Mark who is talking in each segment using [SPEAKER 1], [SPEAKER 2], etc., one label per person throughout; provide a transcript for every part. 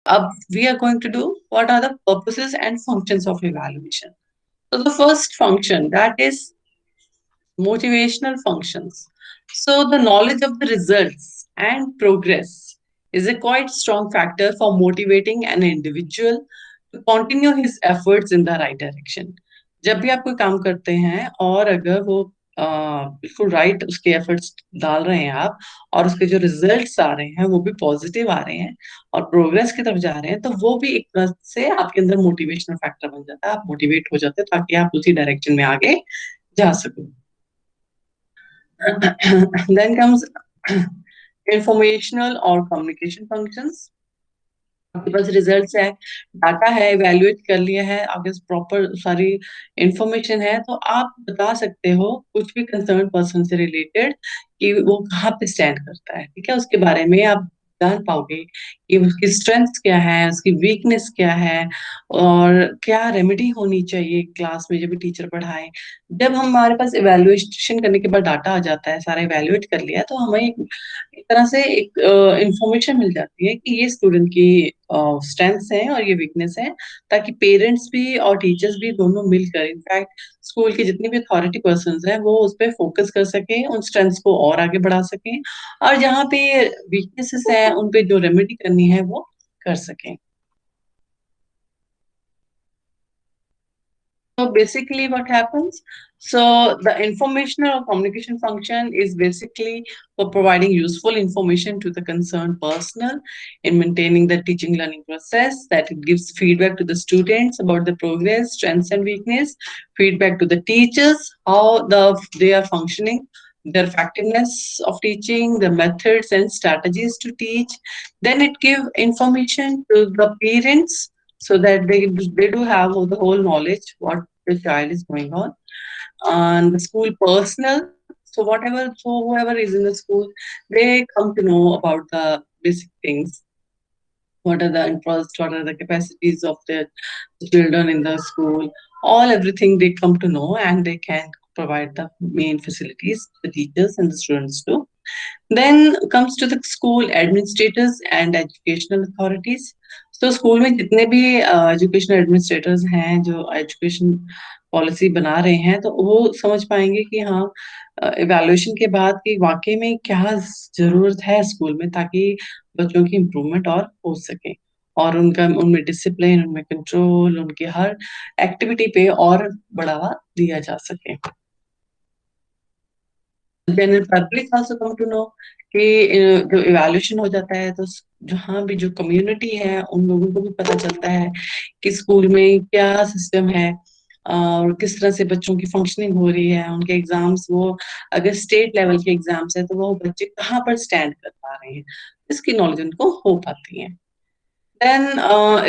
[SPEAKER 1] अब we are going to do what are the purposes and functions of evaluation. So the first function, that is motivational functions. So the knowledge of the results and progress is a quite strong factor for motivating an individual to continue his efforts in the right direction. जब भी आप कोई काम करते हैं और अगर वो बिल्कुल राइट उसके एफर्ट्स डाल रहे हैं आप, और उसके जो रिजल्ट्स आ रहे हैं वो भी पॉजिटिव आ रहे हैं और प्रोग्रेस की तरफ जा रहे हैं, तो वो भी एक तरह से आपके अंदर मोटिवेशनल फैक्टर बन जाता है। आप मोटिवेट हो जाते हैं ताकि आप उसी डायरेक्शन में आगे जा सको। Then comes informational or communication functions. आपके पास रिजल्ट्स है, डाटा है, इवेल्युएट कर लिया है, आपके पास प्रॉपर सारी इंफॉर्मेशन है, तो आप बता सकते हो कुछ भी कंसर्न पर्सन से रिलेटेड कि वो कहाँ पे स्टैंड करता है। ठीक है, उसके बारे में आप जान पाओगे कि उसकी स्ट्रेंथ क्या है, उसकी वीकनेस क्या है, और क्या रेमेडी होनी चाहिए क्लास में जब भी टीचर पढ़ाए। जब हमारे पास इवेल्युएशन करने के बाद डाटा आ जाता है, सारा इवेल्युएट कर लिया, तो हमें एक तरह से एक इंफॉर्मेशन मिल जाती है कि ये स्टूडेंट की स्ट्रेंथ्स हैं और ये वीकनेस है, ताकि पेरेंट्स भी और टीचर्स भी दोनों मिलकर, इनफैक्ट स्कूल के जितने भी अथॉरिटी पर्सन हैं, वो उस पर फोकस कर सकें, उन स्ट्रेंथ्स को और आगे बढ़ा सकें, और जहाँ पे वीकनेसेस हैं उन पे जो रेमेडी करनी है वो कर सकें। So basically, what happens? So the informational or communication function is basically for providing useful information to the concerned personnel in maintaining the teaching learning process. That it gives feedback to the students about the progress, strengths, and weakness. Feedback to the teachers how they are functioning, their effectiveness of teaching, the methods and strategies to teach. Then it gives information to the parents so that they do have the whole knowledge what the child is going on, and the school personnel. So whoever is in the school, they come to know about the basic things. What are the interests? What are the capacities of the children in the school? All everything they come to know, and they can provide the main facilities to the teachers and the students too. Then comes to the school administrators and educational authorities. तो school में जितने भी educational administrators हैं जो education policy बना रहे हैं, तो वो समझ पाएंगे कि हाँ, इवैल्यूएशन के बाद कि वाकई में क्या जरूरत है स्कूल में, ताकि बच्चों की इम्प्रूवमेंट और हो सके, और उनका उनमें डिसिप्लिन, उनमें कंट्रोल, उनकी हर एक्टिविटी पे और बढ़ावा दिया जा सके। General public also come to know कि जो इवैल्यूएशन हो जाता है, तो जहाँ भी जो कम्युनिटी है उन लोगों को भी पता चलता है कि स्कूल में क्या सिस्टम है और किस तरह से बच्चों की फंक्शनिंग हो रही है, उनके एग्जाम्स, वो अगर स्टेट लेवल के एग्जाम्स है तो वो बच्चे कहाँ पर स्टैंड कर पा रहे हैं, इसकी नॉलेज उनको हो पाती है। देन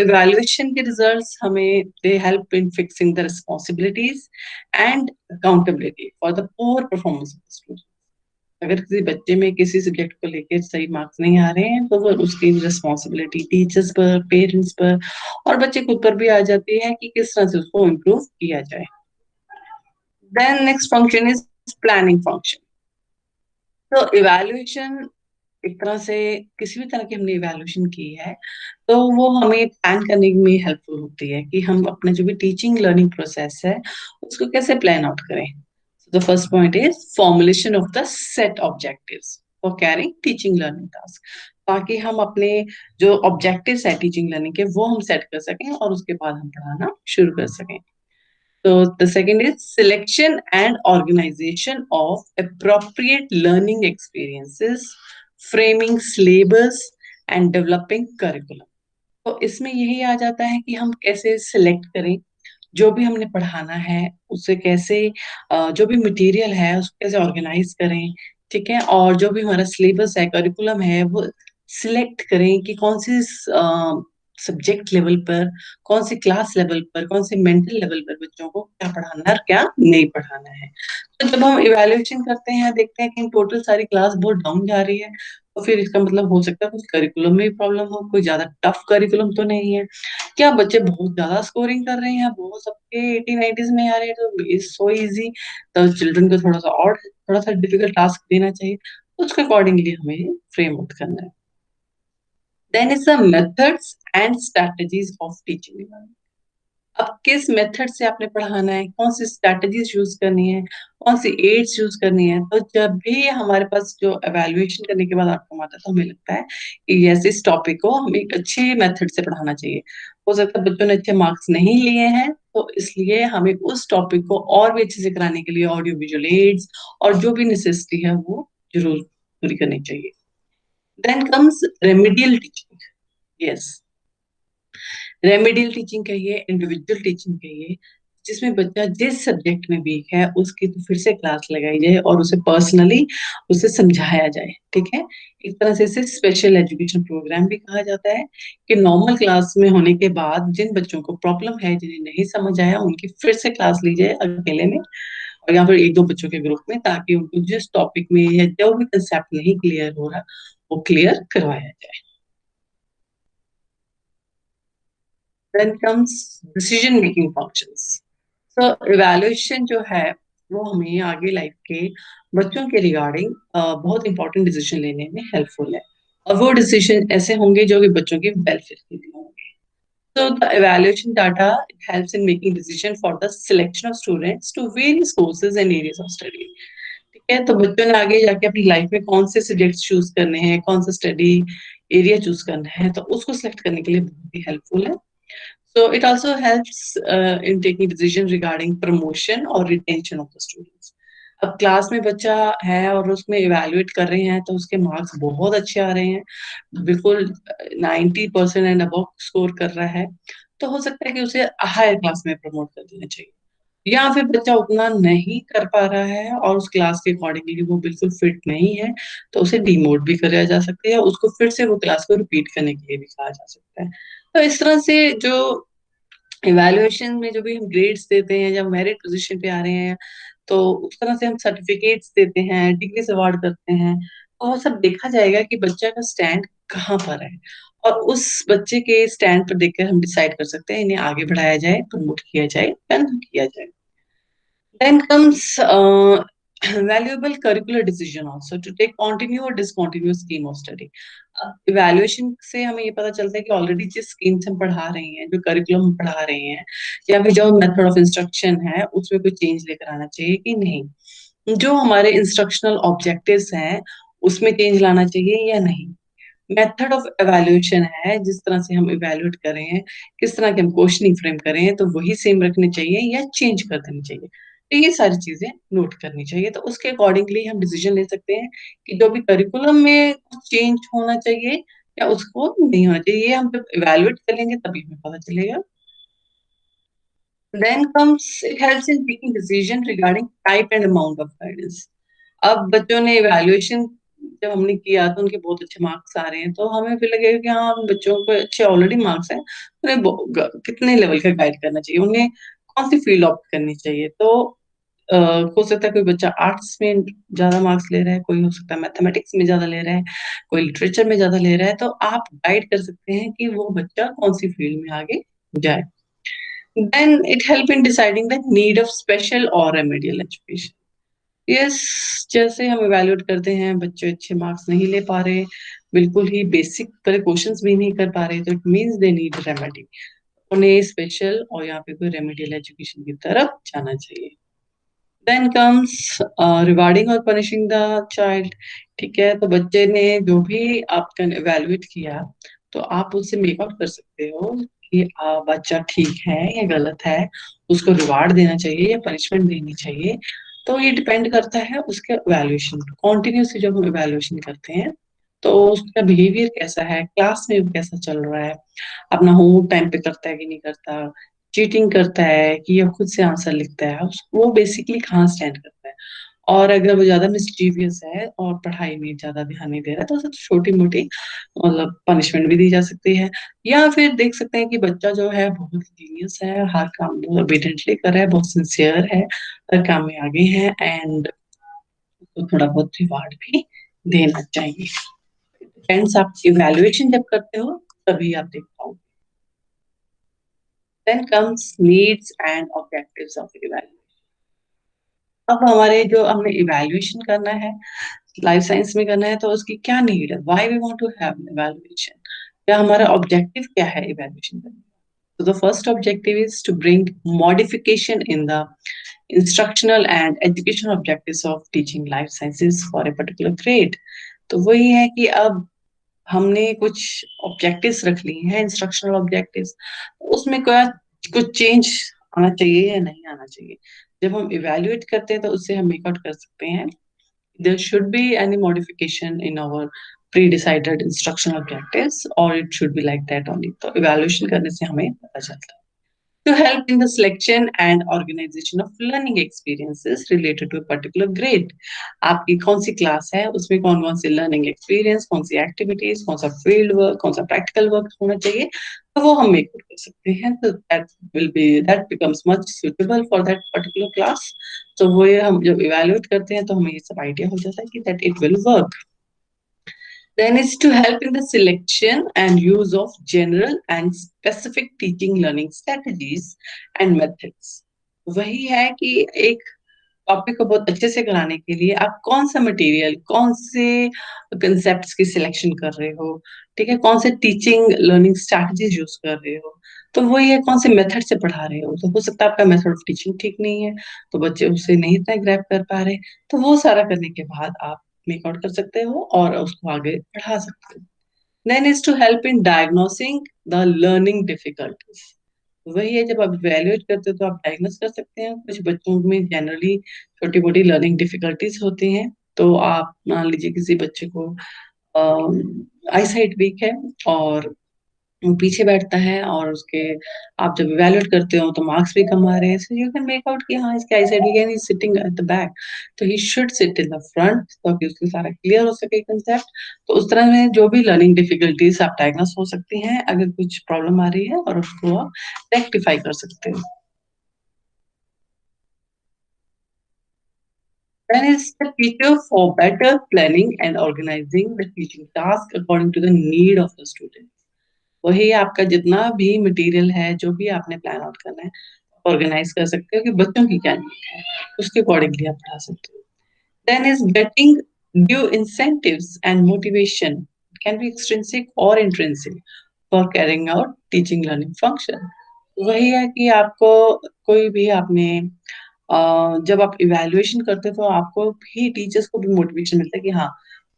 [SPEAKER 1] इवैल्यूएशन के रिजल्ट्स हमें they help in fixing the responsibilities and accountability for the poor performance of the student. अगर किसी बच्चे में किसी सब्जेक्ट को लेकर सही मार्क्स नहीं आ रहे हैं, तो वो उसकी रिस्पॉन्सिबिलिटी टीचर्स पर, पेरेंट्स पर और बच्चे खुद पर भी आ जाती है कि किस तरह से उसको इम्प्रूव किया जाए। Then next function is planning function. तो इवैल्यूएशन एक तरह से किसी भी तरह की हमने इवैल्यूएशन की है, तो वो हमें प्लान करने में हेल्पफुल होती है कि हम अपने जो भी टीचिंग लर्निंग प्रोसेस है उसको कैसे प्लान आउट करें। So the first point is formulation of the set objectives for carrying teaching learning task, ताकि हम अपने जो ऑब्जेक्टिव्स है टीचिंग लर्निंग के वो हम सेट कर सकें और उसके बाद हम पढ़ाना शुरू कर सकें। So the second is selection and organization of appropriate learning experiences, framing syllabus and developing curriculum. तो इसमें यही आ जाता है कि हम कैसे सिलेक्ट करें जो भी हमने पढ़ाना है, उसे कैसे जो भी मटेरियल है उसको कैसे ऑर्गेनाइज करें। ठीक है, और जो भी हमारा सिलेबस है, करिकुलम है, वो सिलेक्ट करें कि कौन सी सब्जेक्ट लेवल पर, कौन सी क्लास लेवल पर, कौन से मेंटल लेवल पर बच्चों को क्या पढ़ाना है और क्या नहीं पढ़ाना है। तो जब हम इवैल्यूएशन करते हैं, देखते हैं कि टोटल सारी क्लास बहुत डाउन जा रही है, तो फिर इसका मतलब हो सकता है कुछ करिकुलम में भी प्रॉब्लम हो, कोई ज्यादा टफ करिकुलम तो नहीं है, क्या बच्चे बहुत ज्यादा स्कोरिंग कर रहे हैं, वो सबके 80 90s में आ रहे हैं, तो इज सो इजी, तो चिल्ड्रन को थोड़ा सा डिफिकल्ट टास्क देना चाहिए, तो उसके अकॉर्डिंगली हमें फ्रेम आउट करना है। Then is the methods and strategies of teaching. अब किस मेथड से आपने पढ़ाना है, कौन सी स्ट्रैटेजीज यूज करनी है, कौन सी एड्स यूज करनी है। तो जब भी हमारे पास जो एवेल्युएशन करने के बाद आउटकम आता है तो हमें लगता है कि यस, इस टॉपिक को हमें एक अच्छे मेथड से पढ़ाना चाहिए। हो सकता है बच्चों ने अच्छे मार्क्स नहीं लिए हैं, तो इसलिए हमें उस टॉपिक को और भी अच्छे से कराने के लिए ऑडियो विजुअल एड्स और जो भी नेसेसिटी है वो जरूर पूरी करनी चाहिए। Then comes remedial teaching. Yes, remedial teaching कहिए, इंडिविजुअल टीचिंग कहिए, जिसमें बच्चा जिस सब्जेक्ट में वीक है उसकी तो फिर से क्लास लगाई जाए और उसे पर्सनली उसे समझाया जाए। ठीक है, एक तरह से इसे स्पेशल एजुकेशन प्रोग्राम भी कहा जाता है कि नॉर्मल क्लास में होने के बाद जिन बच्चों को प्रॉब्लम है, जिन्हें नहीं समझ आया, उनकी फिर से क्लास ली जाए अकेले में और या फिर एक दो बच्चों के ग्रुप में, ताकि उनको जिस टॉपिक में या जो भी कंसेप्ट नहीं क्लियर हो रहा वो क्लियर करवाया जाए। Then comes decision making functions. So evaluation जो है वो हमें आगे लाइफ के बच्चों के रिगार्डिंग बहुत इंपॉर्टेंट डिसीजन लेने में हेल्पफुल है, और वो डिसीजन ऐसे होंगे जो कि बच्चों के वेलफेयर के लिए होंगे। So the evaluation data helps in making decision for the selection of students to various courses and areas of study. ठीक है, तो बच्चों ने आगे जाके अपनी लाइफ में कौन से सब्जेक्ट्स चूज करने हैं, कौन सा स्टडी एरिया चूज करना है, तो उसको सिलेक्ट करने के लिए बहुत ही हेल्पफुल है। So it also helps in taking decision regarding promotion or retention of the students. अब क्लास में बच्चा है और उसमें इवेल्युएट कर रहे हैं तो उसके मार्क्स बहुत अच्छे आ रहे हैं, बिल्कुल 90% एंड अबव स्कोर कर रहा है, तो हो सकता है कि उसे हायर क्लास में प्रमोट कर देना चाहिए। या फिर बच्चा उतना नहीं कर पा रहा है और उस क्लास के अकॉर्डिंगली वो बिल्कुल फिट नहीं है, तो उसे डिमोट भी कराया जा सकता है, उसको फिर से वो क्लास को रिपीट करने के लिए भी कहा जा सकता है। तो इस तरह से जो इवैल्यूएशन में जो भी हम ग्रेड्स देते हैं, जब मेरिट पोजीशन पे आ रहे हैं, तो उस तरह से हम सर्टिफिकेट्स देते हैं, डिग्रीज अवार्ड करते हैं, और सब देखा जाएगा कि बच्चा का स्टैंड कहाँ पर है, और उस बच्चे के स्टैंड पर देखकर हम डिसाइड कर सकते हैं इन्हें आगे बढ़ाया जाए, प्रमोट किया जाए या ना किया जाए। Then comes valuable curricular decision also to take continue or discontinue scheme of study. Evaluation से हमें ये पता चलता है कि ऑलरेडी जिस स्कीम से हम पढ़ा रहे हैं, जो करिकुलम हम पढ़ा रहे हैं, या फिर जो मेथड ऑफ इंस्ट्रक्शन है उसमें कोई चेंज लेकर आना चाहिए कि नहीं, जो हमारे इंस्ट्रक्शनल ऑब्जेक्टिव्स हैं उसमें चेंज लाना चाहिए या नहीं। मेथड ऑफ एवेल्युएशन है, जिस तरह से हम इवेल्युएट कर रहे हैं, किस तरह के हम क्वेश्चनिंग फ्रेम कर रहे हैं, तो वही सेम रखने चाहिए या चेंज कर देनी चाहिए। तो ये सारी चीजें नोट करनी चाहिए, तो उसके अकॉर्डिंगली हम डिसीजन ले सकते हैं कि जो भी करिकुलम में कुछ चेंज होना चाहिए या उसको नहीं होना चाहिए। ये हम जब इवेल्युएट करेंगे तभी हमें पता चलेगा। Then comes it helps in taking decision regarding type and amount of guidance. अब बच्चों ने इवैल्यूएशन जब हमने किया तो उनके बहुत अच्छे मार्क्स आ रहे हैं, तो हमें फिर लगेगा कि हाँ, बच्चों को अच्छे ऑलरेडी मार्क्स हैं, उन्हें कितने लेवल का गाइड करना चाहिए, उन्हें कौन सी फील्ड ऑप्ट करनी चाहिए। तो हो सकता है कोई बच्चा आर्ट्स में ज्यादा मार्क्स ले रहा है, कोई हो सकता है मैथमेटिक्स में ज्यादा ले रहा है, कोई लिटरेचर में ज्यादा ले रहा है, तो आप गाइड कर सकते हैं कि वो बच्चा कौन सी फील्ड में आगे जाए। Then it help in deciding the need of special और रेमेडियल एजुकेशन। यस, जैसे हम इवेल्युएट करते हैं बच्चे अच्छे मार्क्स नहीं ले पा रहे, बिल्कुल ही बेसिक तरह क्वेश्चंस भी नहीं कर पा रहे, तो it means they need remedy, उन्हें स्पेशल और यहाँ पे कोई रेमेडियल एजुकेशन की तरफ जाना चाहिए। देन कम्स रिवार्डिंग और पनिशिंग द चाइल्ड। ठीक है, तो बच्चे ने जो भी आपका इवेल्युएट किया, तो आप उससे मेक आउट कर सकते हो कि बच्चा ठीक है या गलत है, उसको रिवार्ड देना चाहिए या पनिशमेंट देनी चाहिए। तो ये डिपेंड करता है उसके इवेल्युएशन, कॉन्टिन्यूसली जब हम इवेल्युएशन करते हैं तो उसका बिहेवियर कैसा है, क्लास में वो कैसा चल रहा है, अपना होमवर्क टाइम पे करता है कि नहीं करता, चीटिंग करता है कि या खुद से आंसर लिखता है, वो बेसिकली कहाँ स्टैंड करता है। और अगर वो ज्यादा मिस्चीवियस है और पढ़ाई में ज्यादा ध्यान नहीं दे रहा है, तो उसे छोटी मोटी मतलब पनिशमेंट भी दी जा सकती है। या फिर देख सकते हैं कि बच्चा जो है बहुत जीनियस है, हर काम बहुत ओबीडियंटली कर रहा है, बहुत सिंसियर है, हर काम में आगे है, एंड उसको थोड़ा बहुत रिवार्ड भी देना चाहिए। फ्रेंड्स, आप इवैल्यूएशन जब करते हो तभी आप देख पाओगे। Then comes needs and objectives of evaluation. अब हमारे जो हमने इवैल्यूएशन करना है, लाइफ साइंस में करना है, तो उसकी क्या नीड है, why we want to have evaluation. या हमारा ऑब्जेक्टिव क्या है इवैल्यूएशन करने का। So the first objective is to bring modification in the instructional and educational objectives of teaching life sciences for a particular grade. तो वही है कि अब हमने कुछ ऑब्जेक्टिव्स रख लिए हैं, इंस्ट्रक्शनल ऑब्जेक्टिव्स, उसमें क्या कुछ चेंज आना चाहिए या नहीं आना चाहिए। जब हम इवेल्युएट करते हैं तो उससे हम मेक आउट कर सकते हैं there should be any modification in our pre-decided instructional objectives or it should be like that only. तो evaluation करने से हमें पता चलता है। To help in the selection and organization of learning experiences related to a particular grade. आपकी कौन सी class है, उसमें कौन कौन सी लर्निंग एक्सपीरियंस, कौन सी एक्टिविटीज, कौन सा फील्ड वर्क, कौन सा प्रैक्टिकल वर्क होना चाहिए, तो वो हम मेक कर सकते हैं। तो that becomes much suitable for that particular class. तो वो ये हम जब इवेल्युएट करते हैं तो हमें ये सब आइडिया हो जाता है कि that it will work. Then is to help in the selection and use of general and specific teaching learning strategies and methods. वही है कि एक टॉपिक को बहुत अच्छे से कराने के लिए आप कौन सा मटेरियल, कौन से कंसेप्ट्स की सिलेक्शन कर रहे हो, ठीक है, कौन से टीचिंग लर्निंग स्ट्रैटेजीज यूज कर रहे हो, तो वो ये कौन से मेथड से पढ़ा रहे हो। तो हो सकता है आपका मेथड ऑफ टीचिंग ठीक नहीं है, तो बच्चे उसे नहीं इतना ग्रैब कर पा रहे, तो वो सारा करने के बाद आप मेक आउट कर सकते हो और उसको आगे बढ़ा सकते हो। Then is to help in diagnosing the learning difficulties. वही है, जब आप इवेल्युएट करते हो तो आप डायग्नोस कर सकते हैं कुछ बच्चों में जनरली छोटी मोटी लर्निंग डिफिकल्टीज होती हैं। तो आप मान लीजिए किसी बच्चे को आई साइट वीक है और वो पीछे बैठता है और उसके आप जब इवेल्युएट करते हो तो मार्क्स भी कम आ रहे हैं, so you can make out कि हाँ इसके आई साइड वीक है, ही सिटिंग एट द बैक, तो he should sit in the front ताकि उसके सारा क्लियर हो सके कंसेप्ट। तो उस तरह में जो भी लर्निंग डिफिकल्टीज आप डायग्नोस हो सकती हैं अगर कुछ प्रॉब्लम आ रही है और उसको आप रेक्टिफाई कर सकते हो। Then is the teacher for better planning and organizing the teaching task according to the need of the student. वही आपका जितना भी मटेरियल है, जो भी आपने प्लान आउट करना है, ऑर्गेनाइज कर सकते हो कि बच्चों की क्या नीड है, उसके अकॉर्डिंगली आप पढ़ा सकते हो। Then is getting due incentives and motivation can be extrinsic or intrinsic for carrying out teaching learning function. वही है कि आपको कोई भी आपने जब आप इवैल्यूएशन करते हो तो आपको भी टीचर्स को भी मोटिवेशन मिलता है कि हाँ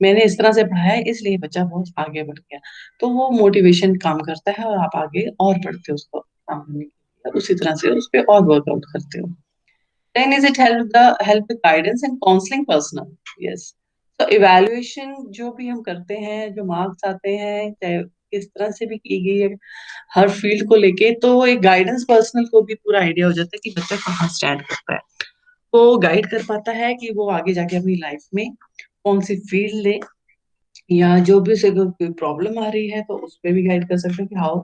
[SPEAKER 1] मैंने इस तरह से पढ़ाया इसलिए बच्चा बहुत आगे बढ़ गया, तो वो मोटिवेशन काम करता है और आप आगे और बढ़ते हो उसको काम करने के लिए, उसी तरह से उस पर और वर्कआउट करते हो। Then is it help the guidance and counselling personal. Yes, तो इवैल्यूएशन जो भी हम करते हैं, जो मार्क्स आते हैं चाहे किस तरह से भी की गई है हर फील्ड को लेके, तो एक गाइडेंस पर्सनल को भी पूरा आइडिया हो जाता है कि बच्चा कहाँ स्टैंड करता है, तो गाइड कर पाता है कि वो आगे जाके अपनी लाइफ में कौन सी फील्ड ले, या जो भी उसे कोई प्रॉब्लम आ रही है तो उस पर भी गाइड कर सकते हैं कि how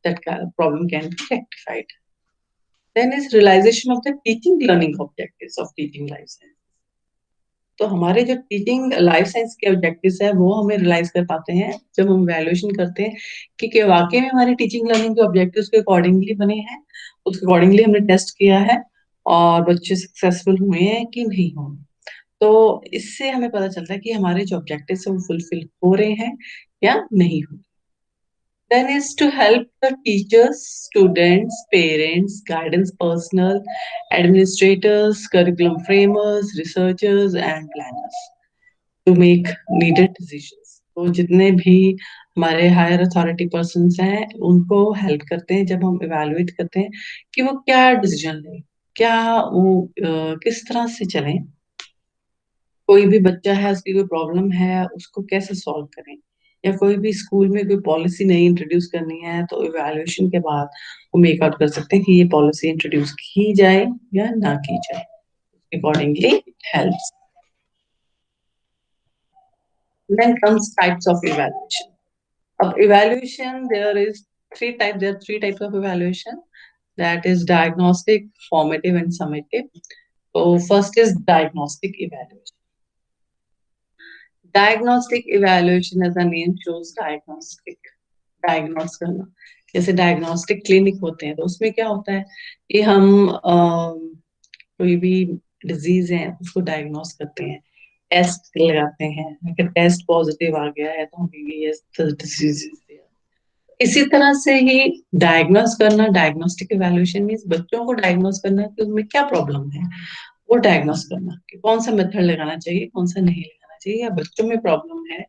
[SPEAKER 1] that problem can be rectified. Then is realisation of the teaching learning objectives of teaching life science. तो हमारे जो टीचिंग लाइफ साइंस के ऑब्जेक्टिव्स है वो हमें रियलाइज कर पाते हैं जब हम वैल्यूएशन करते हैं कि वाकई में हमारे टीचिंग लर्निंग के ऑब्जेक्टिव्स के अकॉर्डिंगली बने हैं, उसके अकॉर्डिंगली हमने टेस्ट किया है और बच्चे सक्सेसफुल हुए हैं कि नहीं हुए। तो इससे हमें पता चलता है कि हमारे जो ऑब्जेक्टिव्स है वो फुलफिल हो रहे हैं या नहीं हो। Then is to help the teachers, students, parents, guidance personnel, administrators, curriculum framers, researchers, and planners to make needed decisions. तो जितने भी हमारे हायर अथॉरिटी पर्सन्स हैं उनको हेल्प करते हैं जब हम इवेलुएट करते हैं कि वो क्या डिसीजन लें, क्या वो किस तरह से चलें, कोई भी बच्चा है उसकी कोई प्रॉब्लम है उसको कैसे सॉल्व करें, या कोई भी स्कूल में कोई पॉलिसी नई इंट्रोड्यूस करनी है तो इवैल्यूएशन के बाद वो मेक आउट कर सकते हैं कि ये पॉलिसी इंट्रोड्यूस की जाए या ना की जाए, accordingly it helps. Then comes types of evaluation. अब evaluation there are three types of evaluation, that is diagnostic, formative and summative. So first is diagnostic evaluation. Diagnostic evaluation as the name shows, diagnostic diagnose करना, जैसे diagnostic clinic होते हैं तो उसमें क्या होता है कि हम कोई भी डिजीज है उसको डायग्नोस करते हैं, टेस्ट लगाते हैं, अगर टेस्ट पॉजिटिव आ गया है तो हम कहेंगे yes the disease is there. इसी तरह से ही डायग्नोस करना, डायग्नोस्टिक इवैल्यूएशन मींस बच्चों को डायग्नोस करना कि उनमें क्या प्रॉब्लम है, वो डायग्नोस करना कि कौन सा मेथड लगाना चाहिए, कौन सा नहीं लगाना चाहिए, या बच्चों में प्रॉब्लम है,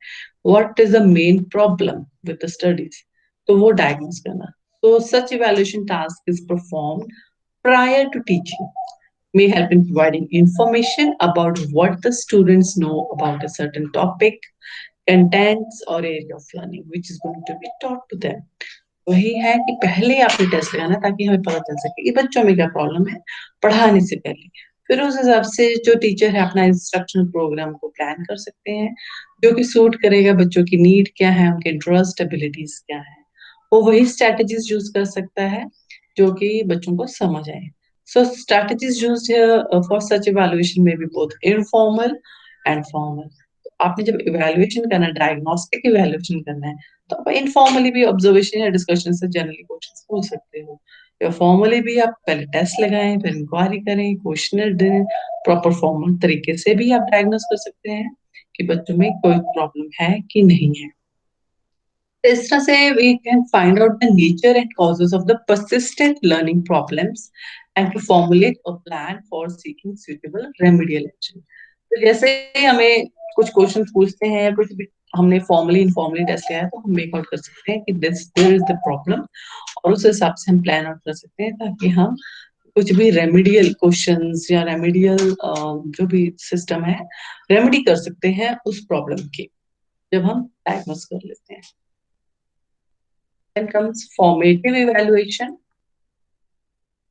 [SPEAKER 1] what is the main problem with the studies, तो वो डायग्नोस करना। तो such evaluation task is performed prior to teaching, may help in providing information about what the students know about a certain topic, contents or area of learning which is going to be taught to them। वही है कि पहले आपने test लगाना ताकि हमें पता चल सके कि बच्चों में क्या प्रॉब्लम है पढ़ाने से पहले। फिर उस हिसाब से जो टीचर है अपना इंस्ट्रक्शनल प्रोग्राम को प्लान कर सकते हैं, जो कि सूट करेगा बच्चों की नीड क्या है, उनके इंटरेस्ट एबिलिटीज क्या है, वो वही स्ट्रैटेजीज यूज कर सकता है जो कि बच्चों को समझ आए। So strategies used for such evaluation में भी बोथ इनफॉर्मल एंड फॉर्मल। आपने जब इवैल्यूएशन करना है, डायग्नोस्टिक इवैल्यूएशन करना है, तो आप इनफॉर्मली भी ऑब्जर्वेशन या डिस्कशन से जनरली क्वेश्चंस पूछ सकते हो, या फॉर्मली भी आप पहले टेस्ट लगाएं, फिर इंक्वायरी करें, क्वेश्चनर दें, प्रॉपर फॉर्मल तरीके से भी आप डायग्नोस कर सकते हैं कि बच्चों में कोई प्रॉब्लम है कि नहीं है। इस तरह से we can find out the nature and causes of the persistent learning problems and to formulate a plan for seeking suitable remedial action। तो जैसे ही हमें कुछ क्वेश्चन पूछते हैं या कुछ भी हमने फॉर्मली इनफॉर्मली टेस्ट लिया है, तो हम मेक आउट कर सकते हैं कि this there is the problem, और उस हिसाब से हम प्लान आउट कर सकते हैं ताकि हम कुछ भी रेमेडियल क्वेश्चंस या रेमेडियल जो भी सिस्टम है रेमेडी कर सकते हैं उस प्रॉब्लम की, जब हम डायग्नोस कर लेते हैं। Then comes formative evaluation.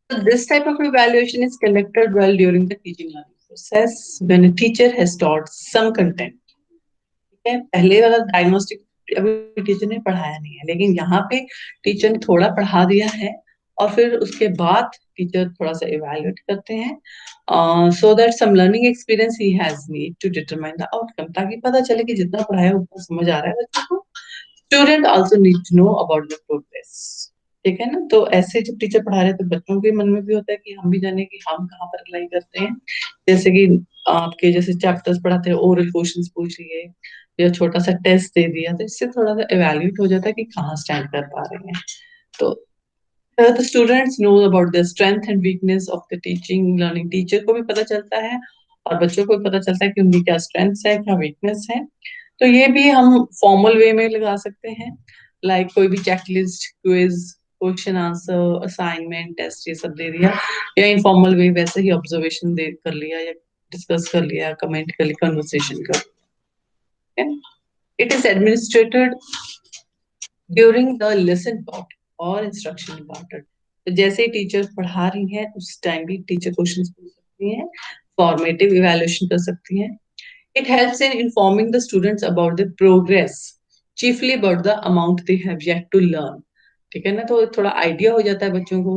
[SPEAKER 1] So this type of evaluation is conducted well during the teaching learning process when a teacher has taught some content. ठीक है, पहले वाला डायग्नोस्टिक अभी टीचर ने पढ़ाया नहीं है, लेकिन यहाँ पे टीचर ने थोड़ा पढ़ा दिया है और फिर उसके बाद टीचर थोड़ा सा इवैल्यूएट करते हैं so that some learning experience he has need to determine the outcome, ताकि पता चले कि जितना पढ़ाया उतना समझ आ रहा है बच्चों को। Student also need to know about the progress. ठीक है ना, तो ऐसे जब टीचर पढ़ा रहे हैं तो बच्चों के मन में भी होता है कि हम भी जाने कि हम कहाँ पर अप्लाई करते हैं। जैसे कि आपके जैसे चैप्टर्स पढ़ाते हैं, ओरल क्वेश्चंस पूछ लिए या छोटा सा टेस्ट दे दिया, तो इससे थोड़ा सा इवैल्यूएट हो जाता है कि कहाँ स्टैंड कर पा रहे हैं। तो the students no about the strength and weakness of the teaching learning, teacher को भी पता चलता है और बच्चों को भी पता चलता है कि उनकी क्या स्ट्रेंथ्स है, क्या वीकनेस है। तो ये भी हम फॉर्मल वे में लगा सकते हैं, लाइक कोई भी checklist, quiz, question answer, assignment, test ये सब दे दिया, या इनफॉर्मल वे वैसे ही ऑब्जर्वेशन दे कर लिया या डिस्कस कर लिया, कमेंट कर लिया, कन्वर्सेशन कर लिया। It is administrated during the lesson part और इंस्ट्रक्शन पार्ट। तो जैसे ही टीचर पढ़ा रही है उस टाइम भी टीचर क्वेश्चन पूछ सकती हैं, फॉर्मेटिव इवैल्यूएशन कर सकती हैं। It helps in informing the students about the progress, chiefly about the amount they have yet to learn। ठीक है ना, तो थोड़ा आइडिया हो जाता है बच्चों को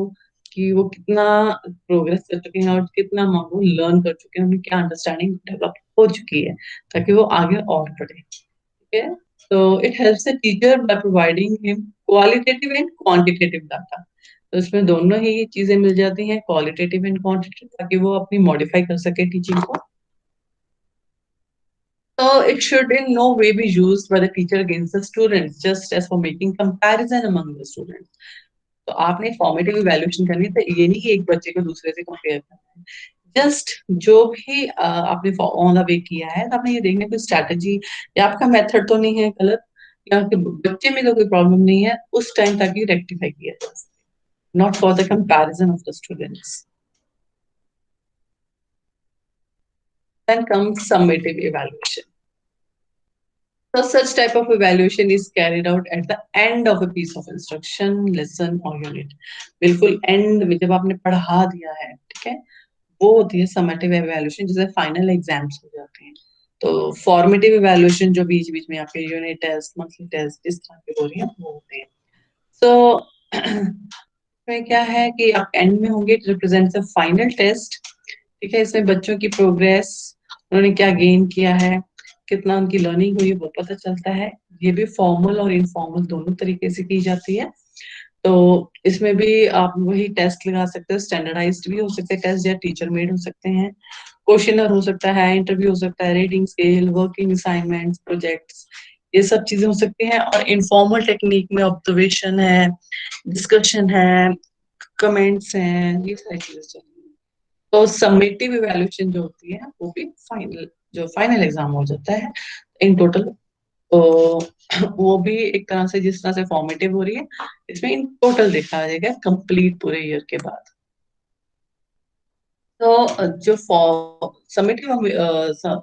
[SPEAKER 1] कि वो कितना प्रोग्रेस कर चुके हैं और कितना amount वो लर्न कर चुके हैं, उन्हें क्या अंडरस्टैंडिंग डेवलप हो चुकी है, ताकि वो आगे और बढ़े। ठीक है, तो it helps the teacher by providing him qualitative and quantitative data. तो इसमें दोनों ही चीजें मिल जाती हैं, क्वालिटेटिव एंड क्वांटिटेटिव, ताकि वो अपनी मॉडिफाई कर सके टीचिंग को। So it should in no way be used by the teacher against the students, just as for making comparison among the students। तो आपने फॉर्मेटिव इवैल्यूएशन करनी है, तो ये नहीं कि एक बच्चे को दूसरे से कंपेयर करना है। जस्ट जो भी आपने ऑन द वे किया है, तो आपने ये देखना कोई स्ट्रैटेजी या आपका मेथड तो नहीं है गलत, या कि बच्चे में तो कोई प्रॉब्लम नहीं है उस टाइम, ताकि रेक्टिफाई किया जा सके, not for the comparison of the students. Then comes summative evaluation. So such type of evaluation is carried out at the end of a piece of instruction, lesson or unit। बिल्कुल and में जब आपने पढ़ा दिया है, ठीक है, वो होती है समेटिव इवैल्यूएशन, जिसे फाइनल एग्जाम्स हो जाते हैं। तो फॉर्मेटिव इवैल्यूएशन जो बीच बीच में आपके यूनिट टेस्ट, मंथली टेस्ट इस तरह के हो रही है वो होते हैं। सो इसमें क्या है कि आप एंड में होंगे, it represents a final test. ठीक है, इसमें बच्चों की प्रोग्रेस, उन्होंने क्या गेन किया है, कितना उनकी लर्निंग हुई, वो पता चलता है। ये भी फॉर्मल और इनफॉर्मल दोनों तरीके से की जाती है। तो इसमें भी आप वही टेस्ट लगा सकते हो, स्टैंडर्डाइज्ड भी हो सकते हैं टेस्ट, या टीचर मेड हो सकते हैं, क्वेश्चनर हो सकता है, इंटरव्यू हो सकता है, reading scale, working assignments, projects, ये सब चीजें हो सकती हैं। और इनफॉर्मल टेक्निक में ऑब्जर्वेशन है, डिस्कशन है, कमेंट्स हैं, ये सारी चीजें चलेंगी। तो समेटिव इवैल्यूएशन जो होती है वो भी फाइनल, जो फाइनल एग्जाम हो जाता है इन टोटल, तो वो भी एक तरह से जिस तरह से फॉर्मेटिव हो रही है, इसमें इन टोटल देखा जाएगा कंप्लीट पूरे ईयर के बाद। तो जो समेटिव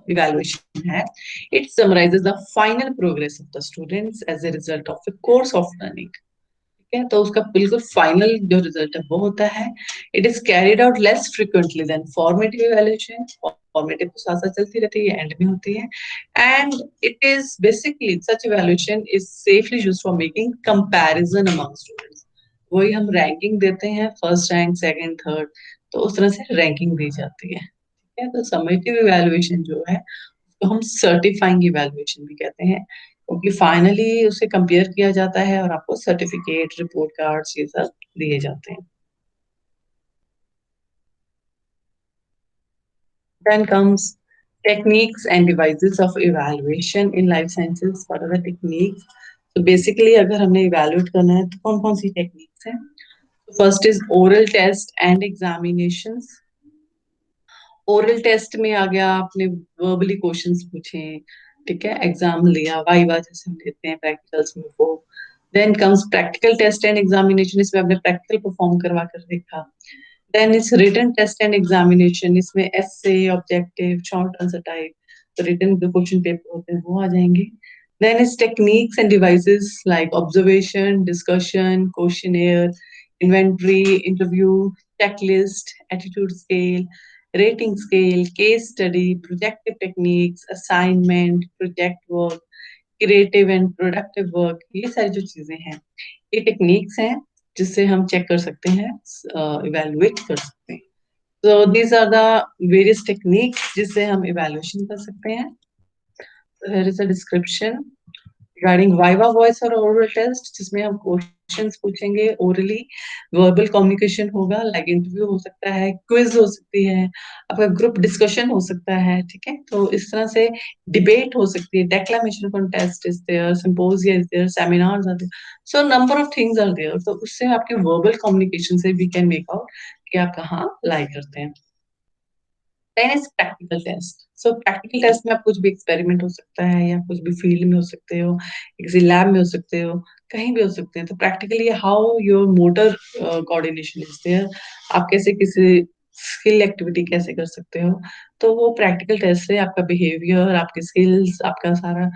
[SPEAKER 1] इवैल्यूएशन है, it summarises the final progress of the students as a result of a course of learning. ठीक है, तो उसका बिल्कुल फाइनल जो रिजल्ट है वो होता है। It is carried out less frequently than formative evaluation. Formative तो साथ साथ चलती रहती है, एंड में होती है। And it is basically such evaluation is safely used for making comparison among students. वही हम रैंकिंग देते हैं, फर्स्ट रैंक, सेकंड, थर्ड, तो उस तरह से रैंकिंग दी जाती है। ठीक है, तो समेटिव इवैल्यूएशन जो है तो हम सर्टिफाइंग इवैल्यूएशन भी कहते हैं, क्योंकि फाइनली उसे कंपेयर किया जाता है और आपको सर्टिफिकेट, रिपोर्ट कार्ड्स, ये सब दिए जाते हैं। Then comes techniques and devices of evaluation in life sciences. What are the techniques? तो बेसिकली अगर हमने इवेल्युएट करना है तो कौन कौन सी टेक्निक्स हैं? First is oral test and examinations. Oral test में आ गया, आपने वर्बली क्वेश्चंस पूछे, ठीक है, एग्जाम लिया, वाइवा जैसे हम लेते हैं प्रैक्टिकल्स में वो। Then comes practical test and examination, इसमें आपने प्रैक्टिकल परफॉर्म करवा कर देखा। Then is written test and examination, इसमें essay, objective, short answer type, तो रिटन जो क्वेश्चन पेपर होते हैं वो आ जाएंगे। Then is techniques and devices like observation, discussion, questionnaire, inventory, interview, checklist, attitude scale, rating scale, case study, projective techniques, assignment, project work, creative and productive work, ये सारी जो चीजें हैं ये टेक्निक्स हैं जिससे हम चेक कर सकते हैं, इवेलुएट कर सकते हैं। तो these are the various techniques जिससे हम इवेलुएशन कर सकते हैं। Here is a description regarding viva voce और ओरल टेस्ट, जिसमें हम क्वेश्चंस पूछेंगे ओरली, वर्बल कम्युनिकेशन होगा, लाइक इंटरव्यू हो सकता है, क्विज हो सकती है, आपका ग्रुप डिस्कशन हो सकता है। ठीक है, तो इस तरह से डिबेट हो सकती है, declamation contest is there, symposia is there, seminars are there, so number of things are there. तो उससे आपके वर्बल कम्युनिकेशन से वी कैन मेक आउट कि आप कहाँ लाई करते हैं। Then is practical test. So practical test में आप कुछ भी एक्सपेरिमेंट हो सकता है, या कुछ भी फील्ड में हो सकते हो, किसी लैब में हो सकते हो, कहीं भी हो सकते हैं। तो practically how your motor coordination is there, आप कैसे किसी स्किल एक्टिविटी कैसे कर सकते हो, तो वो प्रैक्टिकल टेस्ट से आपका बिहेवियर, आपके स्किल्स, आपका सारा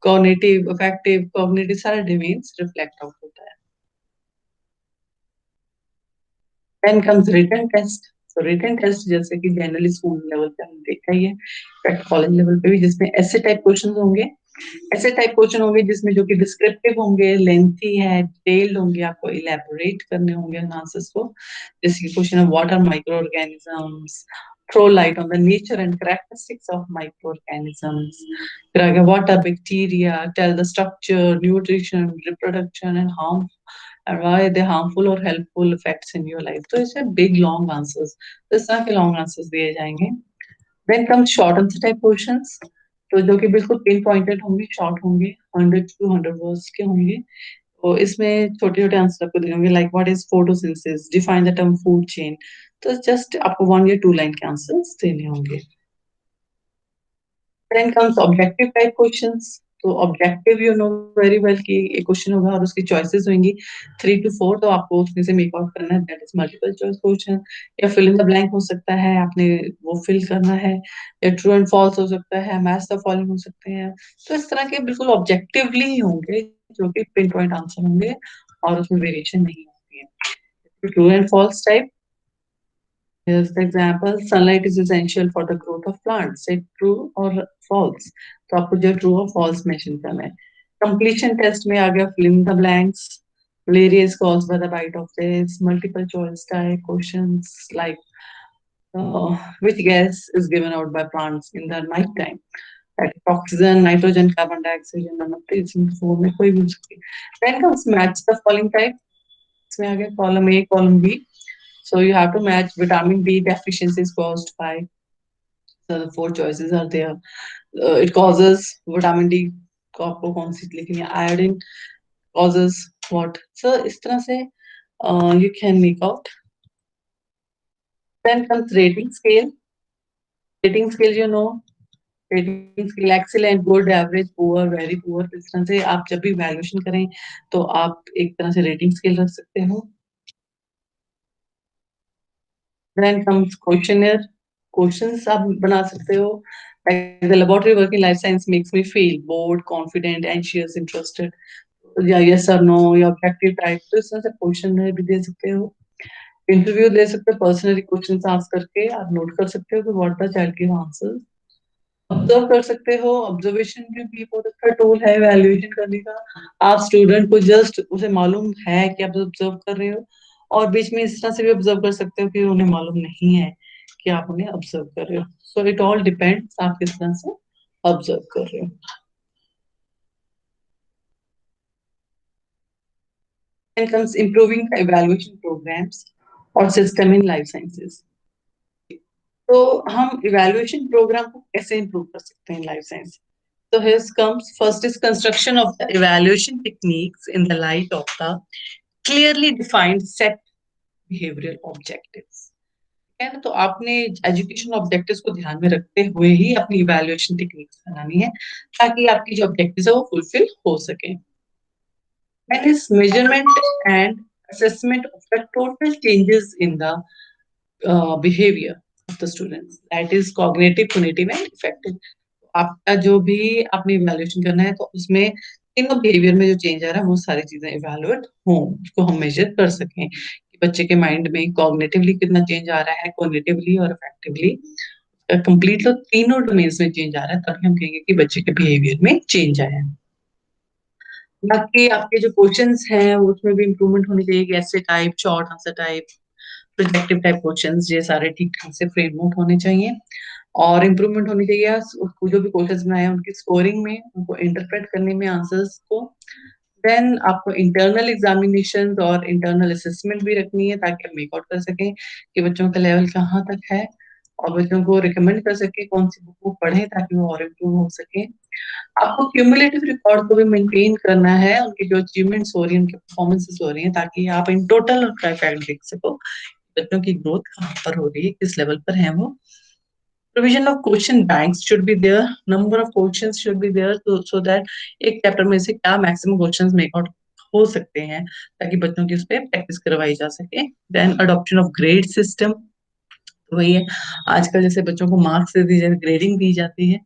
[SPEAKER 1] कॉग्निटिव, अफेक्टिव, कॉग्निटिव सारा डिमेन्स रिफ्लेक्ट आउट होता है। Then comes written test. तो रिटन टेस्ट जैसे कि जनरली स्कूल लेवल पे हमने देखा ही है, इनफैक्ट कॉलेज लेवल पे भी, जिसमें ऐसे टाइप क्वेश्चन होंगे, ऐसे टाइप क्वेश्चन होंगे जिसमें जो कि डिस्क्रिप्टिव होंगे, लेंथी है, डिटेल्ड होंगे, आपको इलेबोरेट करने होंगे आंसर्स को। जैसे कि क्वेश्चन है व्हाट आर माइक्रो ऑर्गेनिजम्स, throw light on the nature and characteristics of microorganisms. फिर आ गया what are bacteria, tell the structure, nutrition, reproduction and harm and why they harmful or helpful effects in your life. तो इसमें big long answers, तो इस तरह के long answers दिए जाएंगे। Then comes short answer type questions, तो जो कि बिल्कुल पिन पॉइंटेड होंगे, शॉर्ट होंगे, 100 to 100 वर्ड्स के होंगे। तो इसमें छोटे छोटे आंसर आपको देने होंगे, like what is photosynthesis, define the term food chain. तो जस्ट आपको 1 या 2 लाइन के आंसर्स देने होंगे। Then comes objective type questions. तो objective you know very well कि एक क्वेश्चन होगा और उसकी चॉइसेस होंगी 3 to 4, तो आपको उसमें से मेक आउट करना है, that is multiple choice question. या फिल इन द ब्लैंक हो सकता है, आपने वो फिल करना है, या ट्रू एंड फॉल्स हो सकता है, मैच द फॉलोइंग हो सकते हैं। तो इस तरह के बिल्कुल ऑब्जेक्टिवली ही होंगे, जो कि पिन पॉइंट आंसर होंगे और उसमें वेरिएशन नहीं होती है। True and false type, here's the example. Sunlight is essential for the growth of plants. Say true or false. तो आपको जो true or false mention करना है। Completion test में आ गया fill in the blanks. Malaria is caused by the bite of this. Multiple choice type questions like which gas is given out by plants in the night time. That is oxygen, nitrogen, carbon dioxide, none of these in four में कोई भी हो सकती है। Then comes match the following type. इसमें आ गया column A, column B. So you have to match vitamin D deficiency is caused by. So the 4 choices are there. It causes vitamin D तो आपको कौन सी लिखनी है, आयोडीन causes what, so इस तरह से you can make out. Then comes rating scale, you know, rating scale excellent, good, average, poor, very poor, इस तरह से आप जब भी वैल्यूएशन करें तो आप एक तरह से रेटिंग स्केल रख सकते हो. Then comes questionnaire, क्वेश्चंस आप बना सकते हो. Like the laboratory work in life science makes me feel bored, confident, anxious, interested. या yes or no या ऑब्जेक्टिव टाइप, तो इस तरह से क्वेश्चन भी दे सकते हो. इंटरव्यू ले सकते हो, पर्सनली क्वेश्चन आस्क करके आप नोट कर सकते हो कि what the child give answer. Observe कर सकते हो, ऑब्जर्वेशन भी बहुत अच्छा टूल है वैल्यूएशन करने का. आप स्टूडेंट को जस्ट उसे मालूम है कि आप ऑब्जर्व कर रहे हो, और बीच में इस तरह से भी ऑब्जर्व कर सकते हो कि उन्हें मालूम नहीं है कि आप उन्हें ऑब्जर्व कर रहे हो. सो इट ऑल डिपेंड्स आप किस तरह से ऑब्जर्व कर रहे हो. Then comes improving the evaluation programs और system in life sciences. तो हम इवैल्यूएशन प्रोग्राम को कैसे इंप्रूव कर सकते हैं life science. So here comes first is construction of the evaluation techniques in the light of the clearly defined set behavioral objectives. है ना, तो आपने एजुकेशन ऑब्जेक्टिव्स को ध्यान में रखते हुए ही अपनी इवैल्यूएशन टेक्निक्स बनानी है ताकि आपकी जो ऑब्जेक्टिव्स है वो फुलफिल हो सके. That is measurement and assessment of the total changes in the behavior of the students. That is cognitive, punitive and effective. आपका जो भी आपने इवैल्यूएशन करना है तो उसमें तीनों बिहेवियर में जो चेंज आ रहा है वो सारी चीजें इवैल्यूएट हों, उसको हम मेजर कर सकें कि बच्चे के माइंड में कॉग्निटिवली कितना चेंज आ रहा है, कॉग्निटिवली और इफेक्टिवली कंप्लीट तो तीनों डोमेन्स में चेंज आ रहा है, तभी हम कहेंगे कि बच्चे के बिहेवियर में चेंज आया है. बाकी आपके जो क्वेश्चंस हैं उसमें भी इम्प्रूवमेंट होनी चाहिए, ऐसे type, short answer type, projective type questions, ये सारे ठीक ठाक से फ्रेम आउट होने चाहिए. और इम्प्रूवमेंट होनी चाहिए उसको, जो भी क्वेश्चंस बनाए हैं उनकी स्कोरिंग में, उनको इंटरप्रेट करने में आंसर्स को. देन आपको इंटरनल एग्जामिनेशन और इंटरनल असेसमेंट भी रखनी है ताकि आप मेक आउट कर सकें कि बच्चों का लेवल कहाँ तक है, और बच्चों को रिकमेंड कर सके कौन सी बुक वो पढ़े ताकि वो और इम्प्रूव हो सके. आपको क्यूमुलेटिव रिकॉर्ड को भी मेंटेन करना है, उनकी जो अचीवमेंट्स हो रही हैं, उनकी परफॉर्मेंसेस हो रही हैं, ताकि आप इन टोटल और ट्राइफैक्ट देख सको बच्चों की ग्रोथ कहाँ पर हो रही है, किस लेवल पर है वो. Provision of question banks should be there. Number of questions should be there so that एक चैप्टर में से क्या मैक्सिमम क्वेश्चंस मेक आउट हो सकते हैं ताकि बच्चों की उस पर प्रैक्टिस करवाई जा सके. Then adoption of grade system, वही है आजकल जैसे बच्चों को मार्क्स दे दी जाती, ग्रेडिंग दी जाती है,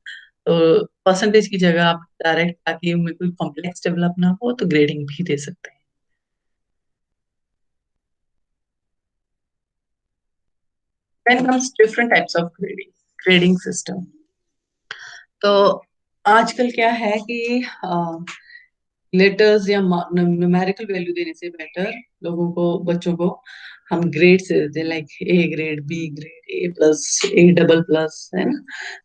[SPEAKER 1] तो परसेंटेज की जगह आप डायरेक्ट, ताकि उनमें कोई कॉम्प्लेक्स डेवलप ना हो, तो ग्रेडिंग भी दे सकते हैं. Then comes different types of grading system. तो आजकल क्या है कि लेटर्स या न्यूमेरिकल वैल्यू देने से बेटर लोगों को, बच्चों को हम ग्रेड से देते हैं, like A grade, B grade, A plus, A double plus, है ना.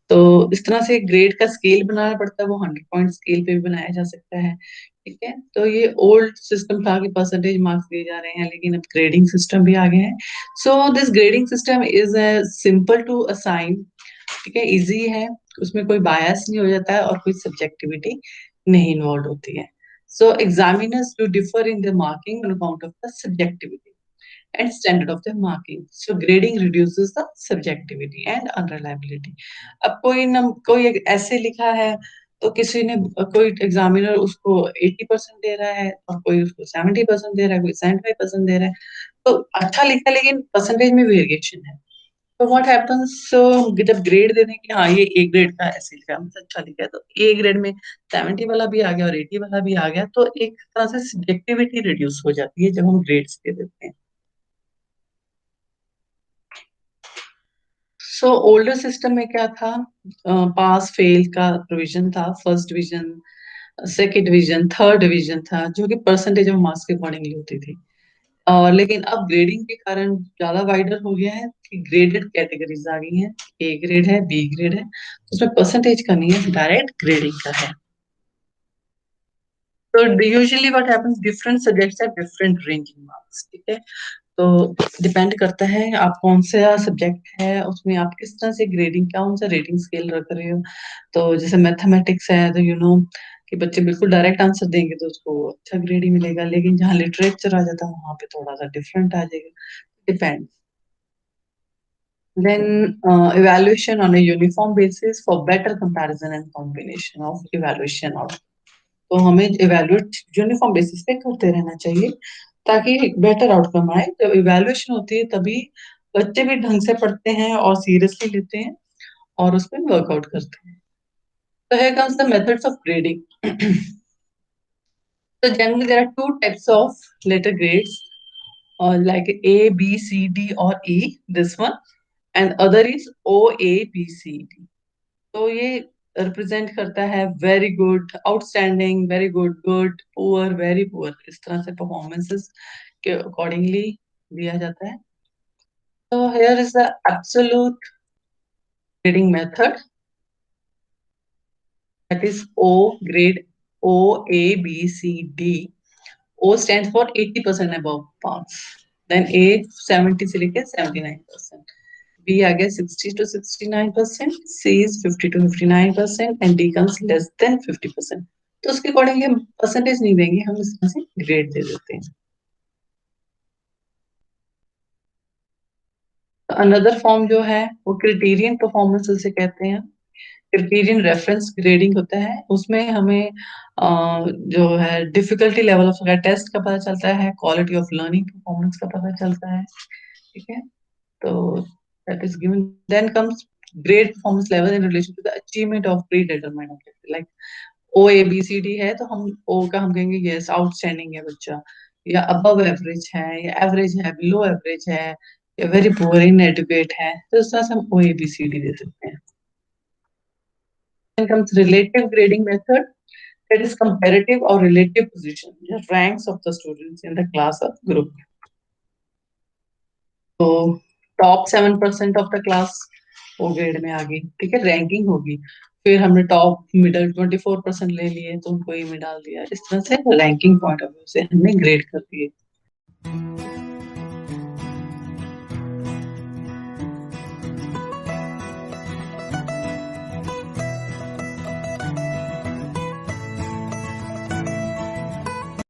[SPEAKER 1] तो इस तरह से ग्रेड का स्केल बनाना पड़ता है, वो 100 पॉइंट स्केल पे भी बनाया जा सकता है. ठीक है, तो ये ओल्ड सिस्टम था कि परसेंटेज मार्क्स दिए जा रहे हैं, लेकिन अब ग्रेडिंग सिस्टम भी आ गए हैं. So this grading system is simple to assign. ठीक है, इजी है, उसमें कोई बायस नहीं हो जाता है और कोई सब्जेक्टिविटी नहीं इन्वॉल्व होती है. So examiners do differ in their marking on account of the subjectivity and standard of their marking. So grading reduces the subjectivity and unreliability. अब कोई एक ऐसे लिखा है तो किसी ने, कोई एग्जामिनर उसको 80% दे रहा है और कोई उसको 70% दे रहा है, कोई 75% दे रहा है, तो अच्छा लिखा है लेकिन परसेंटेज में वेरिएशन है. तो व्हाट हैपेंस, सो जब ग्रेड दे दें कि हाँ ये ए ग्रेड का ऐसे लिखा है, मतलब अच्छा लिखा है, तो ए ग्रेड में 70 वाला भी आ गया और 80 वाला भी आ गया, तो एक तरह से सब्जेक्टिविटी रिड्यूस हो जाती है जब हम ग्रेड्स दे देते हैं. सो ओल्डर सिस्टम में क्या था, पास फेल का प्रोविजन था, first division, second division, third division था, जो कि परसेंटेज ऑफ मार्क्स के अकॉर्डिंगली होती थी. और लेकिन अब ग्रेडिंग के कारण ज्यादा वाइडर हो गया है कि ग्रेडेड कैटेगरीज आ गई हैं. ए ग्रेड है, बी ग्रेड है, उसमें परसेंटेज का नहीं है, डायरेक्ट ग्रेडिंग का है. तो usually what happens, different subjects have different ranging marks. ठीक है, तो डिपेंड करता है आप कौन सा सब्जेक्ट है उसमें आप किस तरह से ग्रेडिंग, कौन सा रेटिंग स्केल रख रहे हो। तो जैसे मैथमेटिक्स है तो कि बच्चे बिल्कुल डायरेक्ट आंसर देंगे तो उसको अच्छा ग्रेड ही मिलेगा, लेकिन जहाँ लिटरेचर आ जाता है वहां पे थोड़ा सा डिफरेंट आ जाएगा, depend. Then evaluation on a uniform basis for better comparison and combination of evaluation out. तो हमें इवेल्युएट यूनिफॉर्म बेसिस पे करते रहना चाहिए ताकि एक बेटर आउटकम आए। जब इवेल्युएशन होती है तभी बच्चे भी ढंग से पढ़ते हैं और सीरियसली लेते हैं और उस पर वर्कआउट करते हैं। So here comes the methods of grading. So generally there are two types of letter grades, like A, B, C, D or E. This one, and other is O, A, B, C, D. तो ये represent करता है very good, outstanding, very good, good, poor, very poor, इस तरह से performances के accordingly दिया जाता है। तो here is the absolute grading method, that is O grade, O, A, B, C, D. O stands for 80% above marks, then A 70 से लेके 79%, B आ गया 60 to 69%, C is 50 to 59% and D comes less than 50%। तो उसके according हम percentage नहीं देंगे, हम इस तरह से ग्रेड दे देते हैं। अनदर फॉर्म जो है वो क्रिटेरियन परफॉर्मेंस उसे कहते हैं। क्रिटेरियन रेफरेंस ग्रेडिंग होता है, उसमें हमें जो है डिफिकल्टी लेवल ऑफ टेस्ट का पता चलता है, क्वालिटी ऑफ लर्निंग परफॉर्मेंस का पता चलता है। ठीक है, तो that is given, then comes grade performance level in relation to the achievement of predetermined objective, like O A B C D है तो हम O का हम कहेंगे यस आउटस्टैंडिंग है बच्चा, या अबव एवरेज है, या एवरेज है, बिलो एवरेज है, या वेरी पुअर इनएडुकेट है, तो इस तरह से हम O A B C D दे सकते हैं। Then comes relative grading method, that is comparative or relative position, the ranks of the students in the class or group। तो टॉप 7% ऑफ द क्लास वो ग्रेड में आ गई, ठीक है, ranking होगी। फिर हमने टॉप मिडल 24% ले लिए तो उनको ए में डाल दिया, इस तरह से रैंकिंग पॉइंट ऑफ व्यू से हमने ग्रेड कर दिए।